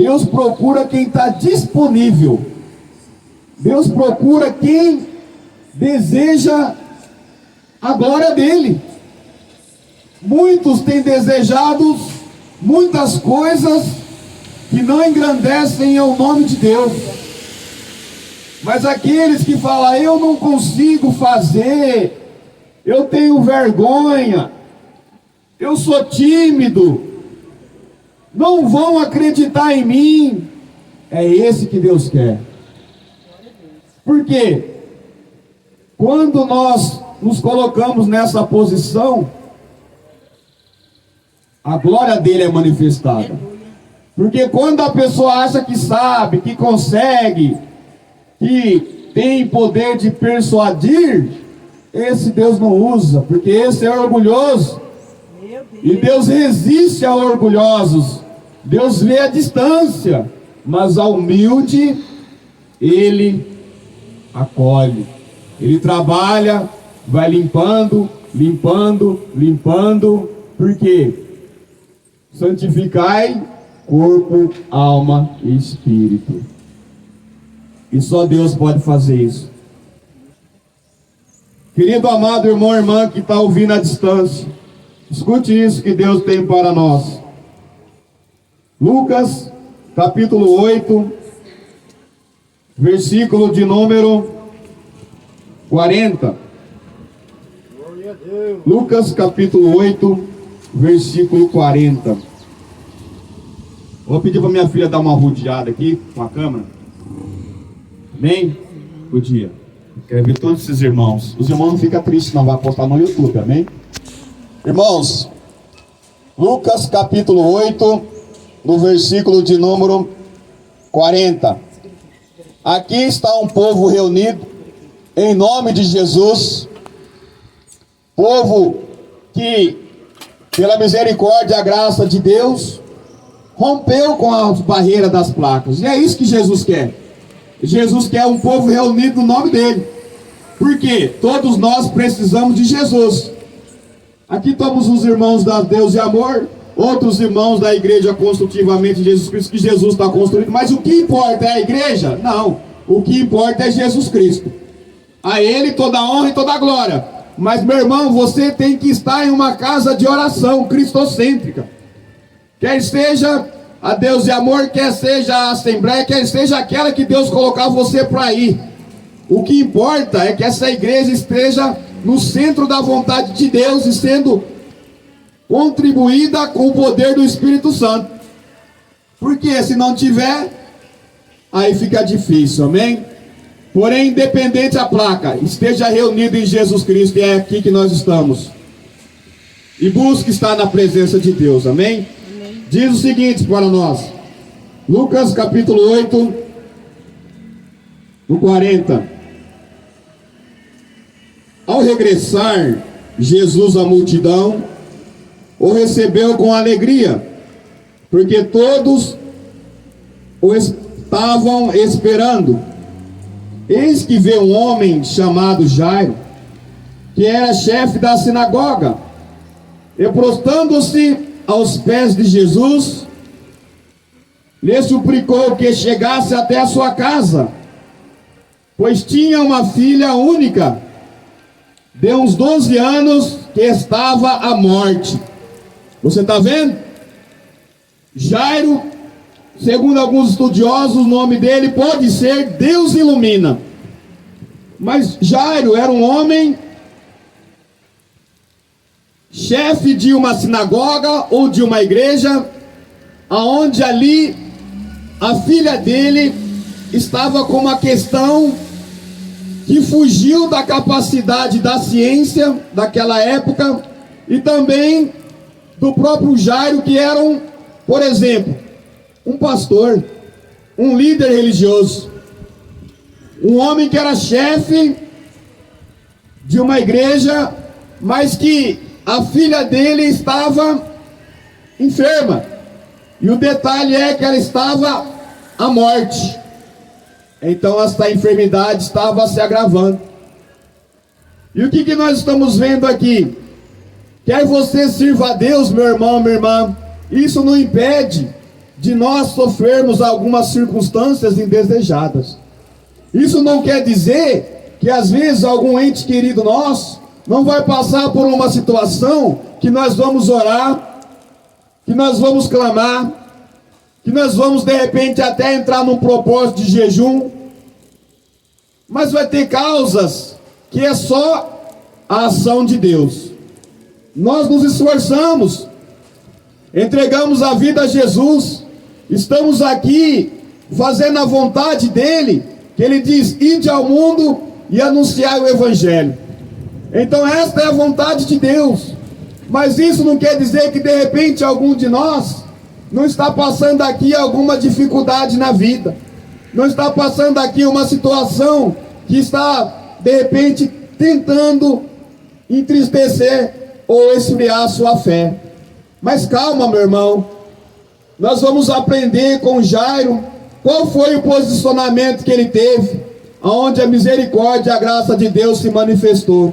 Deus procura quem está disponível. Deus procura quem deseja a glória dele. Muitos têm desejado muitas coisas que não engrandecem o nome de Deus. Mas aqueles que falam, eu não consigo fazer, eu tenho vergonha, eu sou tímido, não vão acreditar em mim, é esse que Deus quer. Por quê? Quando nós nos colocamos nessa posição, a glória dele é manifestada. Porque quando a pessoa acha que sabe, que consegue, que tem poder de persuadir, esse Deus não usa, porque esse é orgulhoso. E Deus resiste a orgulhosos. Deus vê a distância, mas ao humilde Ele acolhe. Ele trabalha, vai limpando, limpando, limpando. Por quê? Santificai corpo, alma e espírito. E só Deus pode fazer isso. Querido amado irmão e irmã que está ouvindo à distância, escute isso que Deus tem para nós. Lucas, capítulo 8, versículo de número 40. Lucas, capítulo 8, versículo 40. Vou pedir para minha filha dar uma rodeada aqui com a câmera. Amém? Bom dia. Quero ver todos esses irmãos. Os irmãos não ficam tristes, não. Vai postar no YouTube, amém? Irmãos, Lucas capítulo 8, no versículo de número 40. Aqui está um povo reunido em nome de Jesus. Povo que, pela misericórdia e a graça de Deus, rompeu com as barreiras das placas. E é isso que Jesus quer. Jesus quer um povo reunido no nome dele. Por quê? Todos nós precisamos de Jesus. Aqui estamos os irmãos da Deus e Amor, outros irmãos da igreja construtivamente de Jesus Cristo, que Jesus está construindo. Mas o que importa é a igreja? Não. O que importa é Jesus Cristo. A Ele toda a honra e toda a glória. Mas, meu irmão, você tem que estar em uma casa de oração cristocêntrica. Quer seja a Deus e Amor, quer seja a Assembleia, quer seja aquela que Deus colocar você para ir. O que importa é que essa igreja esteja no centro da vontade de Deus e sendo contribuída com o poder do Espírito Santo. Porque se não tiver, aí fica difícil, amém? Porém, independente da placa, esteja reunido em Jesus Cristo, e é aqui que nós estamos. E busque estar na presença de Deus, amém? Diz o seguinte para nós, Lucas capítulo 8, no 40. Ao regressar Jesus à multidão, o recebeu com alegria, porque todos o estavam esperando. Eis que vê um homem chamado Jairo, que era chefe da sinagoga, e prostrando-se aos pés de Jesus, lhe suplicou que chegasse até a sua casa, pois tinha uma filha única, de uns 12 anos, que estava à morte. Você está vendo? Jairo, segundo alguns estudiosos, o nome dele pode ser Deus ilumina. Mas Jairo era um homem chefe de uma sinagoga ou de uma igreja, aonde ali a filha dele estava com uma questão que fugiu da capacidade da ciência daquela época e também do próprio Jairo, que era por exemplo, um pastor, um líder religioso, um homem que era chefe de uma igreja, mas que a filha dele estava enferma, e o detalhe é que ela estava à morte. Então essa enfermidade estava se agravando. E o que nós estamos vendo aqui? Quer você sirva a Deus, meu irmão, minha irmã, isso não impede de nós sofrermos algumas circunstâncias indesejadas. Isso não quer dizer que às vezes algum ente querido nosso não vai passar por uma situação que nós vamos orar, que nós vamos clamar, que nós vamos de repente até entrar num propósito de jejum, mas vai ter causas que é só a ação de Deus. Nós nos esforçamos, entregamos a vida a Jesus, estamos aqui fazendo a vontade dele, que ele diz: ide ao mundo e anunciai o evangelho. Então esta é a vontade de Deus, mas isso não quer dizer que de repente algum de nós não está passando aqui alguma dificuldade na vida, não está passando aqui uma situação que está de repente tentando entristecer ou esfriar a sua fé. Mas calma, meu irmão, nós vamos aprender com Jairo qual foi o posicionamento que ele teve, onde a misericórdia e a graça de Deus se manifestou.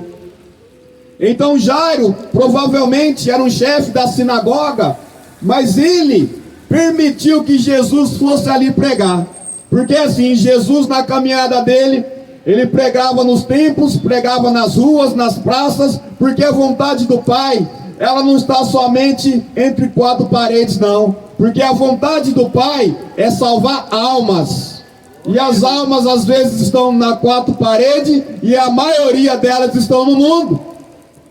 Então Jairo provavelmente era um chefe da sinagoga, mas ele permitiu que Jesus fosse ali pregar, porque assim, Jesus na caminhada dele, ele pregava nos templos, pregava nas ruas, nas praças, porque a vontade do Pai, ela não está somente entre quatro paredes, não, porque a vontade do Pai é salvar almas, e as almas às vezes estão nas quatro paredes, e a maioria delas estão no mundo,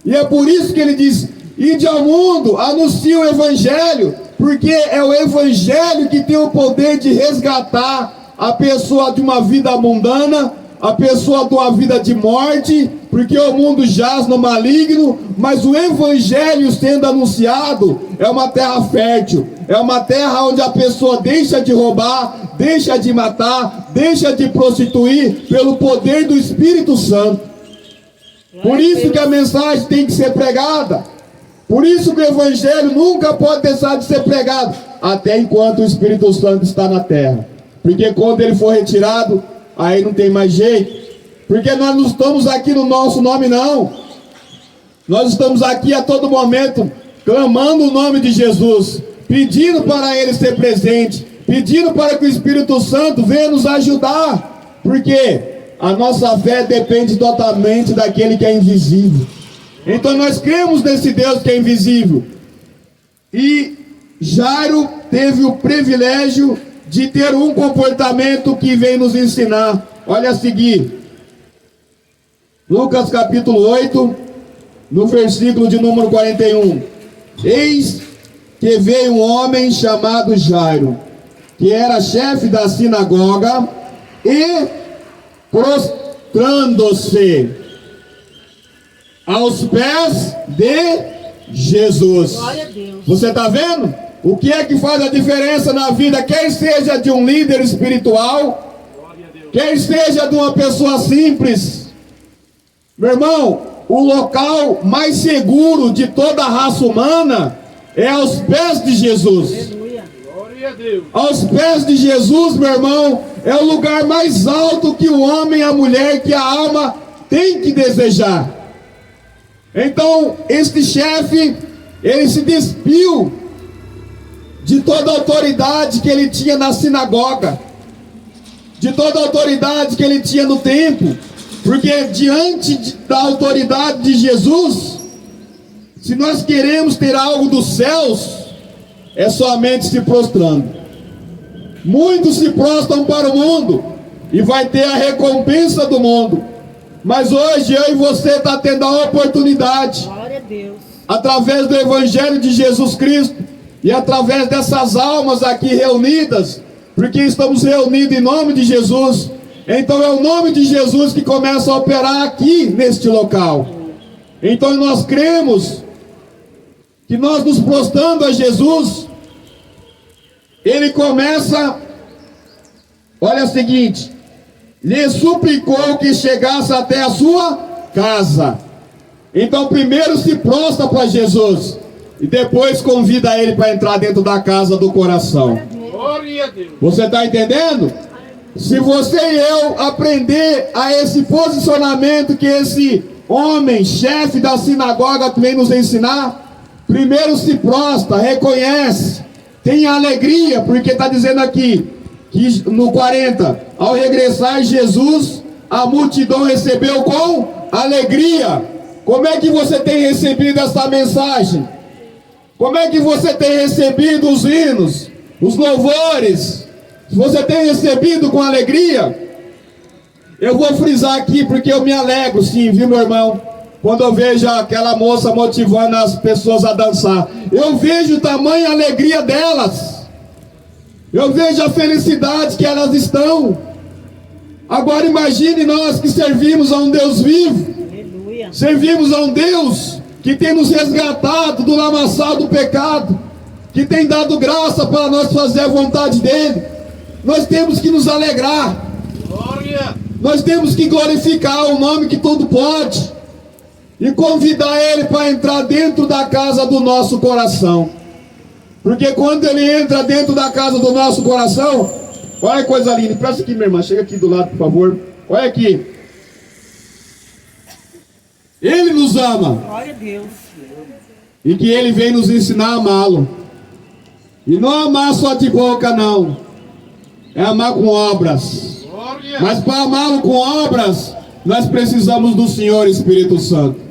e é por isso que ele diz: ide ao mundo, anuncie o evangelho, porque é o evangelho que tem o poder de resgatar a pessoa de uma vida mundana, a pessoa de uma vida de morte, porque o mundo jaz no maligno, mas o evangelho sendo anunciado é uma terra fértil, é uma terra onde a pessoa deixa de roubar, deixa de matar, deixa de prostituir pelo poder do Espírito Santo. Por isso que a mensagem tem que ser pregada, por isso que o evangelho nunca pode deixar de ser pregado, até enquanto o Espírito Santo está na terra, porque quando ele for retirado, aí não tem mais jeito, porque nós não estamos aqui no nosso nome, não. Nós estamos aqui a todo momento clamando o nome de Jesus, pedindo para ele ser presente, pedindo para que o Espírito Santo venha nos ajudar, porque a nossa fé depende totalmente daquele que é invisível. Então nós cremos nesse Deus que é invisível. E Jairo teve o privilégio de ter um comportamento que vem nos ensinar. Olha a seguir, Lucas capítulo 8, no versículo de número 41. Eis que veio um homem chamado Jairo, que era chefe da sinagoga, e prostrando-se aos pés de Jesus. Glória a Deus. Você está vendo? O que é que faz a diferença na vida, quer seja de um líder espiritual, quer seja de uma pessoa simples? Meu irmão, o local mais seguro de toda a raça humana é aos pés de Jesus. Aleluia. Glória a Deus. Aos pés de Jesus, meu irmão, é o lugar mais alto que o homem e a mulher, que a alma tem que desejar. Então, este chefe, ele se despiu de toda a autoridade que ele tinha na sinagoga, de toda a autoridade que ele tinha no templo, porque diante da autoridade de Jesus, se nós queremos ter algo dos céus, é somente se prostrando. Muitos se prostram para o mundo e vai ter a recompensa do mundo, mas hoje eu e você está tendo a oportunidade, Glória a Deus. através do Evangelho de Jesus Cristo, e através dessas almas aqui reunidas, porque estamos reunidos em nome de Jesus, então é o nome de Jesus que começa a operar aqui neste local. Então nós cremos que nós nos prostrando a Jesus, ele começa, olha o seguinte, lhe suplicou que chegasse até a sua casa. Então primeiro se prostra para Jesus, e depois convida ele para entrar dentro da casa do coração. Glória a Deus. Você está entendendo? Se você e eu aprender a esse posicionamento que esse homem, chefe da sinagoga, vem nos ensinar, primeiro se prostra, reconhece tenha alegria, porque está dizendo aqui, que no 40, ao regressar Jesus, a multidão recebeu com alegria. Como é que você tem recebido essa mensagem? Como é que você tem recebido os hinos, os louvores? Você tem recebido com alegria? Eu vou frisar aqui porque eu me alegro, sim, viu, meu irmão? Quando eu vejo aquela moça motivando as pessoas a dançar, eu vejo tamanha alegria delas. Eu vejo a felicidade que elas estão. Agora imagine nós que servimos a um Deus vivo. Aleluia. Servimos a um Deus que tem nos resgatado do lamaçal do pecado, que tem dado graça para nós fazer a vontade dEle. Nós temos que nos alegrar. Glória. Nós temos que glorificar o nome que tudo pode e convidar Ele para entrar dentro da casa do nosso coração. Porque quando Ele entra dentro da casa do nosso coração, olha que coisa linda. Presta aqui, minha irmã, chega aqui do lado, por favor. Olha aqui. Ele nos ama. Glória a Deus. E que Ele vem nos ensinar a amá-lo. E não amar só de boca, não. É amar com obras. Glória. Mas para amá-lo com obras, nós precisamos do Senhor Espírito Santo.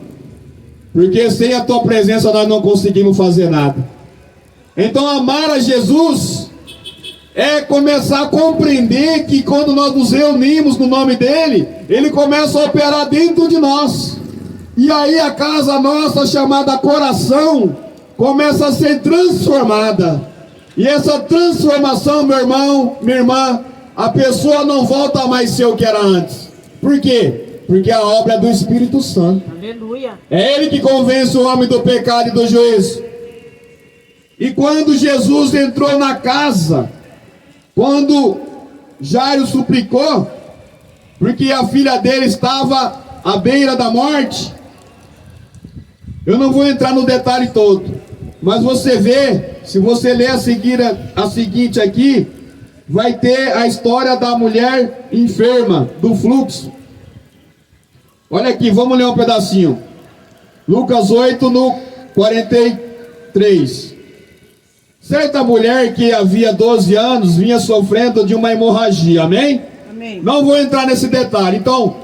Porque sem a tua presença nós não conseguimos fazer nada. Então amar a Jesus é começar a compreender que quando nós nos reunimos no nome dEle, Ele começa a operar dentro de nós. E aí a casa nossa, chamada coração, começa a ser transformada. E essa transformação, meu irmão, minha irmã, a pessoa não volta mais a ser o que era antes. Por quê? Porque a obra é do Espírito Santo. Aleluia. É Ele que convence o homem do pecado e do juízo. E quando Jesus entrou na casa, quando Jairo suplicou, porque a filha dele estava à beira da morte, eu não vou entrar no detalhe todo, mas você vê, se você ler a seguinte aqui, vai ter a história da mulher enferma, do fluxo. Olha aqui, vamos ler um pedacinho. Lucas 8, no 43. Certa mulher que havia 12 anos vinha sofrendo de uma hemorragia, amém? Amém. Não vou entrar nesse detalhe. Então,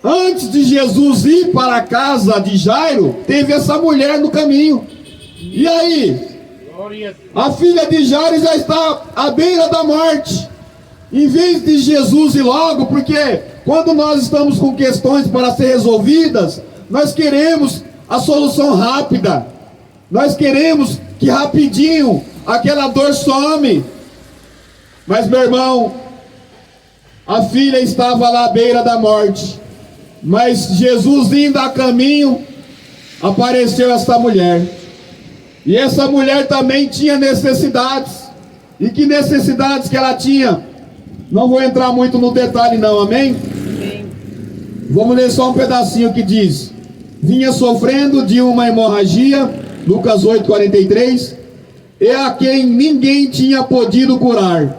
antes de Jesus ir para a casa de Jairo, teve essa mulher no caminho. E aí? Glória a Deus. A filha de Jairo já está à beira da morte. Em vez de Jesus ir logo, porque quando nós estamos com questões para ser resolvidas, nós queremos a solução rápida. Nós queremos que rapidinho aquela dor some. Mas, meu irmão, a filha estava lá à beira da morte. Mas Jesus indo a caminho, apareceu essa mulher. E essa mulher também tinha necessidades. E que necessidades que ela tinha? Não vou entrar muito no detalhe não, amém? Amém. Vamos ler só um pedacinho que diz: vinha sofrendo de uma hemorragia, Lucas 8, 43, e a quem ninguém tinha podido curar,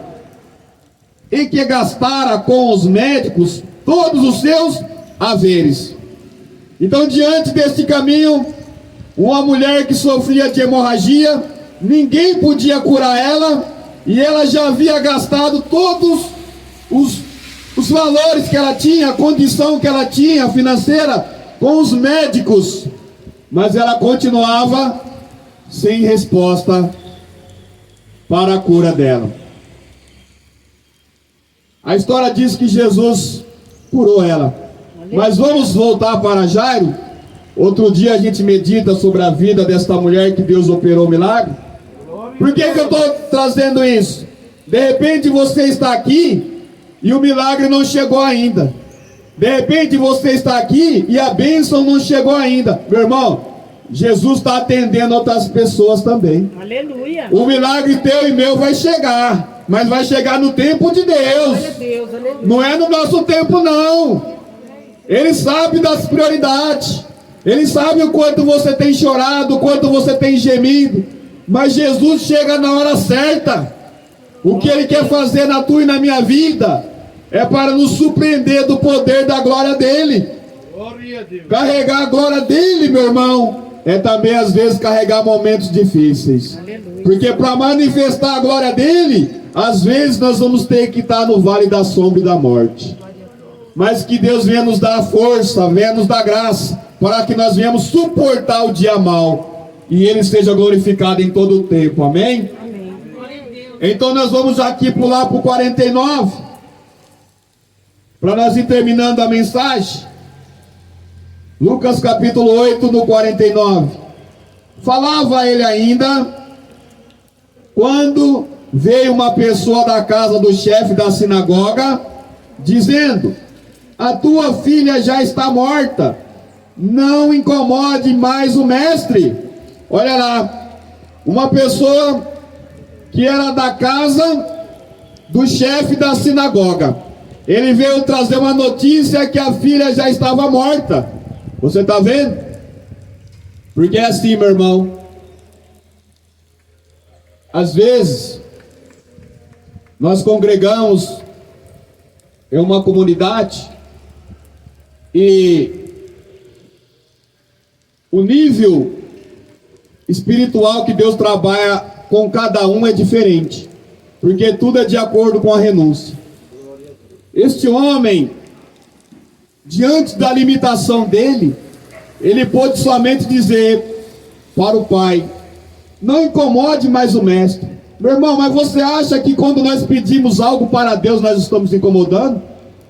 e que gastara com os médicos todos os seus haveres. Então, diante deste caminho, uma mulher que sofria de hemorragia, ninguém podia curar ela, e ela já havia gastado todos os valores que ela tinha, a condição que ela tinha financeira com os médicos, mas ela continuava sem resposta para a cura dela. A história diz que Jesus curou ela. Mas vamos voltar para Jairo. Outro dia a gente medita sobre a vida desta mulher que Deus operou o milagre. Por que eu estou trazendo isso? De repente você está aqui e o milagre não chegou ainda. De repente você está aqui e a bênção não chegou ainda. Meu irmão, Jesus está atendendo outras pessoas também. Aleluia. O milagre teu e meu vai chegar, mas vai chegar no tempo de Deus. Glória a Deus. Aleluia. Não é no nosso tempo não. Ele sabe das prioridades. Ele sabe o quanto você tem chorado, o quanto você tem gemido. Mas Jesus chega na hora certa. O que Ele quer fazer na tua e na minha vida é para nos surpreender do poder da glória dEle. Glória a Deus. Carregar a glória dEle, meu irmão. é também às vezes carregar momentos difíceis. Aleluia. Porque para manifestar a glória dele, às vezes nós vamos ter que estar no vale da sombra e da morte. Mas que Deus venha nos dar força, venha nos dar graça, para que nós venhamos suportar o dia mal e ele seja glorificado em todo o tempo. Amém? Amém. Então nós vamos aqui pular para o 49, para nós ir terminando a mensagem. Lucas capítulo 8, no 49. Falava ele ainda, quando veio uma pessoa da casa do chefe da sinagoga, dizendo: a tua filha já está morta, não incomode mais o mestre. Olha lá, uma pessoa que era da casa do chefe da sinagoga, ele veio trazer uma notícia que a filha já estava morta. Você está vendo? Porque é assim, meu irmão, às vezes nós congregamos em uma comunidade e o nível espiritual que Deus trabalha com cada um é diferente, porque tudo é de acordo com a renúncia. Este homem, diante da limitação dele, ele pôde somente dizer para o pai: não incomode mais o mestre. Meu irmão, mas você acha que quando nós pedimos algo para Deus nós estamos incomodando?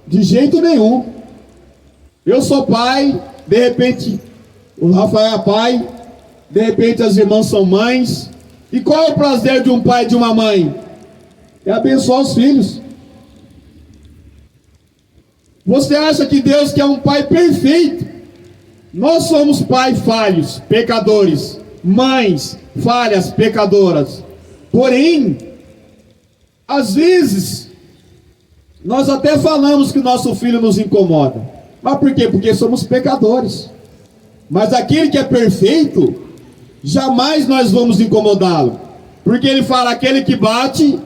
De jeito nenhum. Eu sou pai, de repente o Rafael é pai, de repente as irmãs são mães. E qual é o prazer de um pai e de uma mãe? É abençoar os filhos. Você acha que Deus quer um pai perfeito? Nós somos pais falhos, pecadores, mães falhas, pecadoras. Porém, às vezes, nós até falamos que o nosso filho nos incomoda. Mas por quê? Porque somos pecadores. Mas aquele que é perfeito, jamais nós vamos incomodá-lo. Porque ele fala: aquele que bate,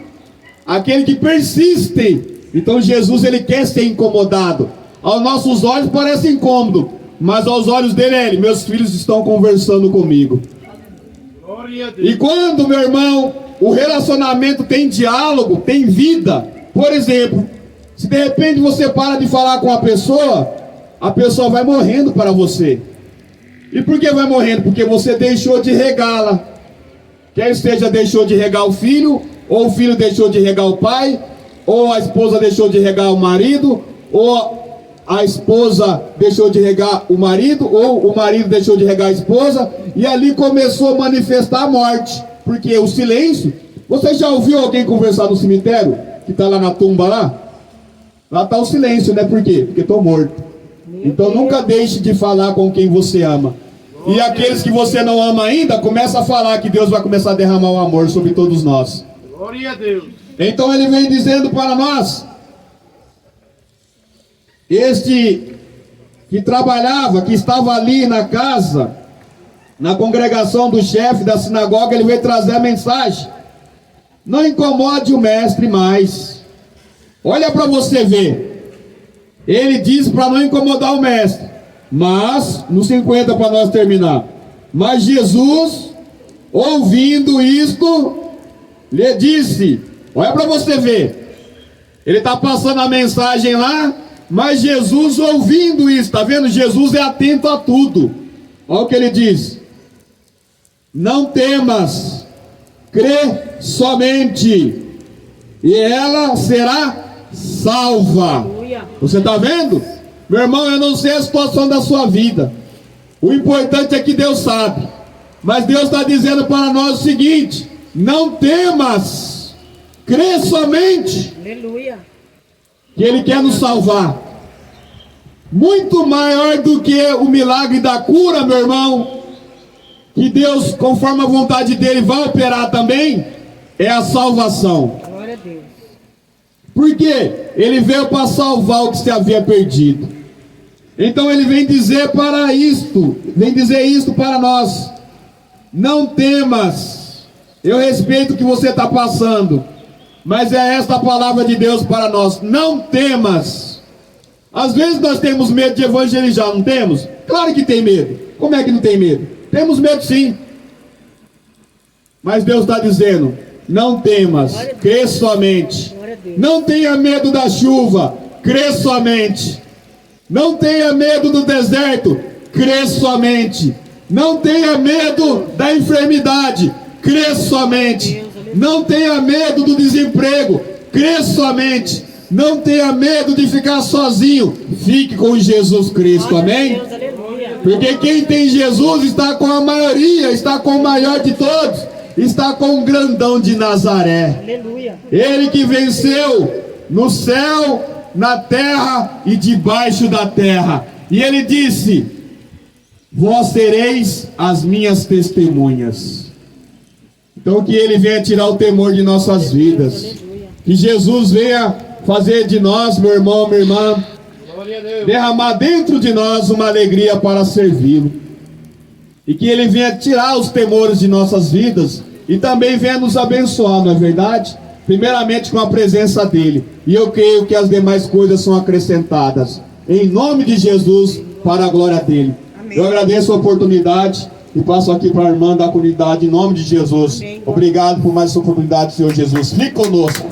aquele que persiste. Então Jesus, ele quer ser incomodado. Aos nossos olhos parece incômodo, mas aos olhos dele meus filhos estão conversando comigo. Glória a Deus. E quando, meu irmão, o relacionamento tem diálogo, tem vida. Por exemplo, se de repente você para de falar com a pessoa vai morrendo para você. E por que vai morrendo? Porque você deixou de regá-la. Quer seja deixou de regar o filho, ou o filho deixou de regar o pai, ou a esposa deixou de regar o marido, ou a esposa deixou de regar o marido, ou o marido deixou de regar a esposa, e ali começou a manifestar a morte. Porque o silêncio... Você já ouviu alguém conversar no cemitério? Que está lá na tumba lá? Lá está o silêncio, né? Por quê? Porque estou morto. Então nunca deixe de falar com quem você ama. E aqueles que você não ama ainda, começa a falar que Deus vai começar a derramar o amor sobre todos nós. Glória a Deus. Então ele vem dizendo para nós: este que trabalhava, que estava ali na casa, na congregação do chefe da sinagoga, ele veio trazer a mensagem: não incomode o mestre mais. Olha para você ver. Ele diz para não incomodar o mestre. Mas, no 50 para nós terminar. Mas Jesus, ouvindo isto, lhe disse... Olha para você ver. Ele está passando a mensagem lá, mas Jesus ouvindo isso, está vendo? Jesus é atento a tudo. Olha o que ele diz: não temas, crê somente, e ela será salva. Aleluia. Você está vendo? Meu irmão, eu não sei a situação da sua vida. O importante é que Deus sabe. Mas Deus está dizendo para nós o seguinte: não temas, crê somente. Aleluia. Que Ele quer nos salvar. Muito maior do que o milagre da cura, meu irmão, que Deus, conforme a vontade dEle, vai operar também, é a salvação. Glória a Deus. Porque Ele veio para salvar o que se havia perdido. Então Ele vem dizer isto para nós: não temas. Eu respeito o que você está passando, mas é esta a palavra de Deus para nós: não temas. Às vezes nós temos medo de evangelizar, não temos? Claro que tem medo. Como é que não tem medo? Temos medo sim. Mas Deus está dizendo, não temas, crê somente. Glória a Deus. Não tenha medo da chuva, crê somente. Não tenha medo do deserto, crê somente. Não tenha medo da enfermidade, crê somente. Não tenha medo do desemprego, crê somente. Não tenha medo de ficar sozinho, fique com Jesus Cristo, amém? Deus, aleluia. Porque quem tem Jesus está com a maioria, está com o maior de todos, está com o grandão de Nazaré. Aleluia. Ele que venceu no céu, na terra e debaixo da terra. E ele disse: vós sereis as minhas testemunhas. Então que ele venha tirar o temor de nossas vidas. Aleluia. Que Jesus venha fazer de nós, meu irmão, minha irmã, Glória a Deus. derramar dentro de nós uma alegria para servi-lo. E que ele venha tirar os temores de nossas vidas e também venha nos abençoar, não é verdade? Primeiramente com a presença dele. E eu creio que as demais coisas são acrescentadas. Em nome de Jesus, para a glória dele. Amém. Eu agradeço a oportunidade e passo aqui para a irmã da comunidade em nome de Jesus. Amém. Obrigado por mais essa oportunidade, Senhor Jesus. Fique conosco.